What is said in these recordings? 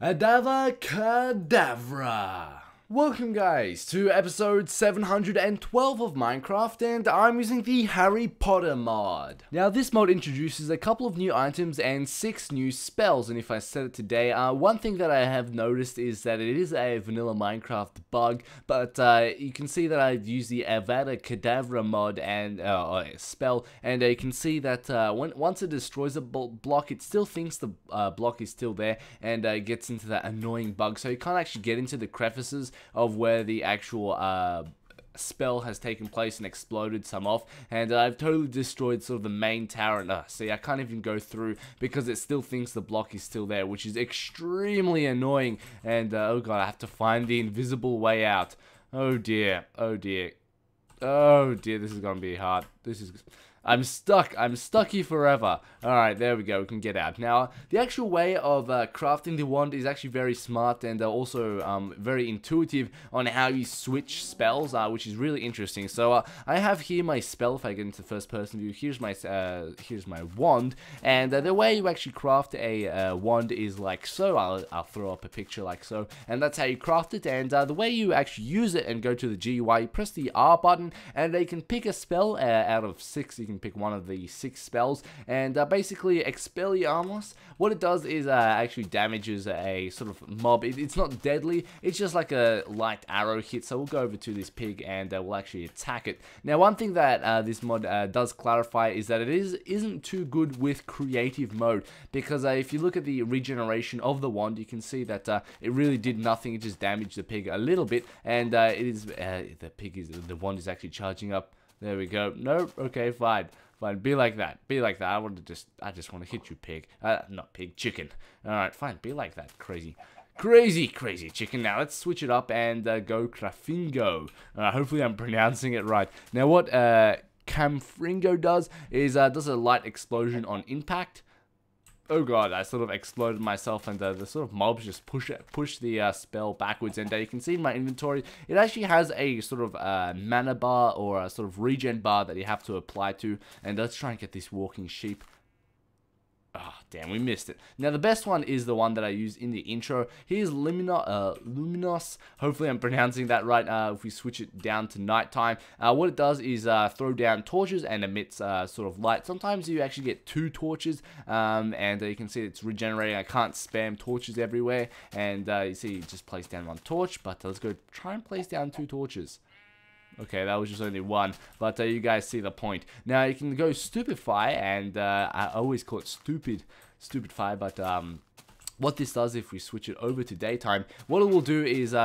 Adava Cadavra. Welcome guys to episode 712 of Minecraft, and I'm using the Harry Potter mod. Now this mod introduces a couple of new items and 6 new spells, and if I said it today, one thing that I have noticed is that it is a vanilla Minecraft bug, but you can see that I've used the Avada Kedavra mod and spell, and you can see that once it destroys a block, it still thinks the block is still there, and gets into that annoying bug, so you can't actually get into the crevices of where the actual spell has taken place and exploded some off, and I've totally destroyed sort of the main tower, and see, I can't even go through because it still thinks the block is still there, which is extremely annoying, and oh god, I have to find the invisible way out. Oh dear, oh dear, oh dear, this is gonna be hard. I'm stuck here forever. Alright, there we go, we can get out. Now, the actual way of crafting the wand is actually very smart, and also very intuitive on how you switch spells, which is really interesting. So, I have here my spell. If I get into first person view, here's my wand, and the way you actually craft a wand is like so. I'll throw up a picture like so, and that's how you craft it. And the way you actually use it and go to the GUI, you press the R button, and you can pick a spell out of 6. You can pick one of the 6 spells, and basically Expelliarmus, what it does is actually damages a sort of mob. It's not deadly, it's just like a light arrow hit. So we'll go over to this pig and we'll actually attack it. Now, one thing that this mod does clarify is that it isn't too good with creative mode, because if you look at the regeneration of the wand, you can see that it really did nothing. It just damaged the pig a little bit, and the wand is actually charging up. There we go. Nope. Okay, fine. Fine. Be like that. Be like that. I just want to hit you, pig. Not pig, chicken. Alright, fine. Be like that. Crazy chicken. Now, let's switch it up and go Crafingo. Hopefully I'm pronouncing it right. Now, what Camfringo does is does a light explosion on impact. Oh god, I sort of exploded myself, and the sort of mobs just push the spell backwards, and you can see in my inventory, it actually has a sort of mana bar or a sort of regen bar that you have to apply to, and let's try and get this walking sheep. Oh, damn, we missed it. Now, the best one is the one that I use in the intro. Here's Luminos. Hopefully, I'm pronouncing that right. If we switch it down to nighttime, what it does is throw down torches and emits sort of light. Sometimes you actually get 2 torches, and you can see it's regenerating. I can't spam torches everywhere, and you see it just place down 1 torch, but let's go try and place down 2 torches. Okay, that was just only 1, but you guys see the point. Now, you can go Stupefy, and I always call it Stupefy, but what this does, if we switch it over to daytime, what it will do is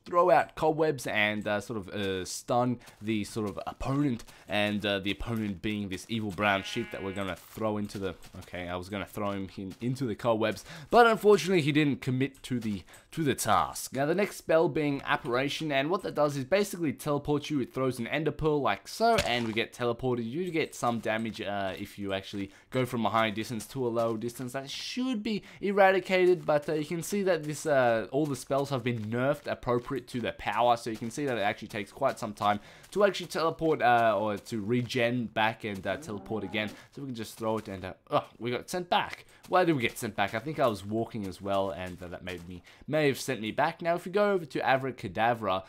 throw out cobwebs and sort of stun the sort of opponent, and the opponent being this evil brown sheep that we're going to throw into the... Okay, I was going to throw him into the cobwebs, but unfortunately he didn't commit to the task. Now, the next spell being Apparition, and what that does is basically teleport you. It throws an ender pearl like so, and we get teleported. You get some damage if you actually go from a high distance to a low distance. That should be eradicated, but you can see that this all the spells have been nerfed appropriate to their power, so you can see that it actually takes quite some time to actually teleport or to regen back and teleport again. So we can just throw it, and oh, we got sent back. Why did we get sent back? I think I was walking as well, and that may have sent me back. Now, if we go over to Avracadabra,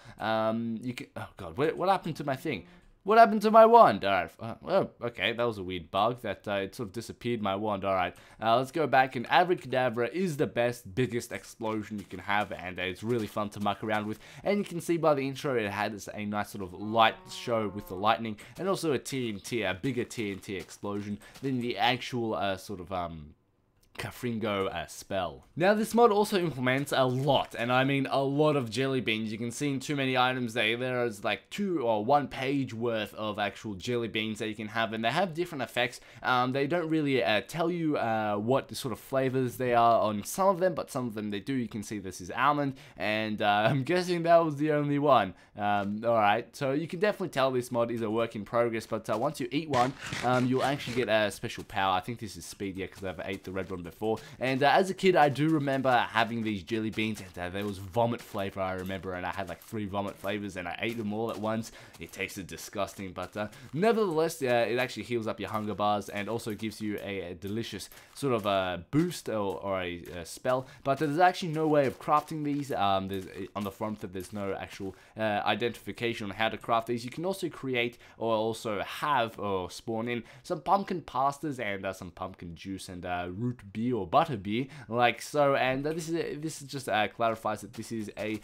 you can... Oh god, what happened to my thing? What happened to my wand? Alright, oh, okay, that was a weird bug, that it sort of disappeared, my wand. Alright, let's go back, and Avracadabra is the biggest explosion you can have, and it's really fun to muck around with. And you can see by the intro, it had a nice sort of light show with the lightning, and also a bigger TNT explosion than the actual sort of Cafringo spell. Now, this mod also implements a lot, and I mean a lot, of jelly beans. You can see in too many items there is like 2 or 1 page worth of actual jelly beans that you can have, and they have different effects. They don't really tell you what sort of flavors they are on some of them, but some of them they do. You can see this is almond, and I'm guessing that was the only one. Alright, so you can definitely tell this mod is a work in progress, but once you eat one, you'll actually get a special power. I think this is speed, yeah, because I've ate the red one before. And as a kid, I do remember having these jelly beans, and there was vomit flavor, I remember, and I had like 3 vomit flavors, and I ate them all at once. It tasted disgusting, but nevertheless, it actually heals up your hunger bars and also gives you a delicious sort of boost or a spell. But there's actually no way of crafting these. There's, on the front that there's no actual identification on how to craft these. You can also create or also have or spawn in some pumpkin pastas and some pumpkin juice and root beer or butter beer, like so. And this is just clarifies that this is a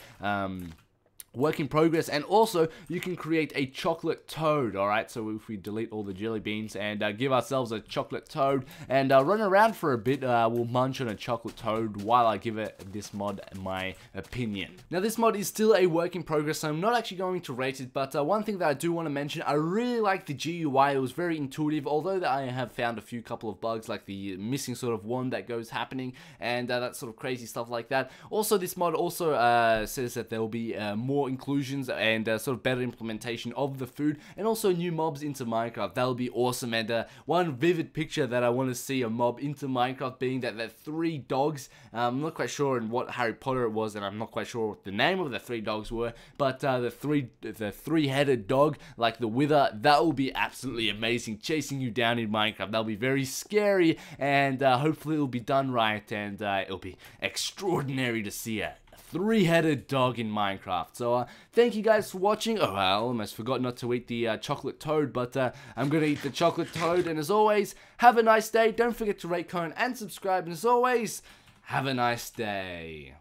work in progress. And also you can create a chocolate toad. Alright, so if we delete all the jelly beans and give ourselves a chocolate toad and run around for a bit, we'll munch on a chocolate toad while I give this mod my opinion. Now this mod is still a work in progress, so I'm not actually going to rate it, but one thing that I do want to mention, I really like the GUI. It was very intuitive, although I have found a couple of bugs, like the missing sort of wand that goes happening and that sort of crazy stuff like that. Also, this mod also says that there will be more inclusions and sort of better implementation of the food, and also new mobs into Minecraft. That'll be awesome. And one vivid picture that I want to see a mob into Minecraft being that 3 dogs. I'm not quite sure in what Harry Potter it was, and I'm not quite sure what the name of the 3 dogs were, but the three-headed dog, like the Wither, that will be absolutely amazing, chasing you down in Minecraft. That'll be very scary, and hopefully it'll be done right, and it'll be extraordinary to see it. 3-headed dog in Minecraft. So thank you guys for watching. Oh, I almost forgot not to eat the chocolate toad, but I'm gonna eat the chocolate toad. And as always, have a nice day. Don't forget to rate, comment, and subscribe. And as always, have a nice day.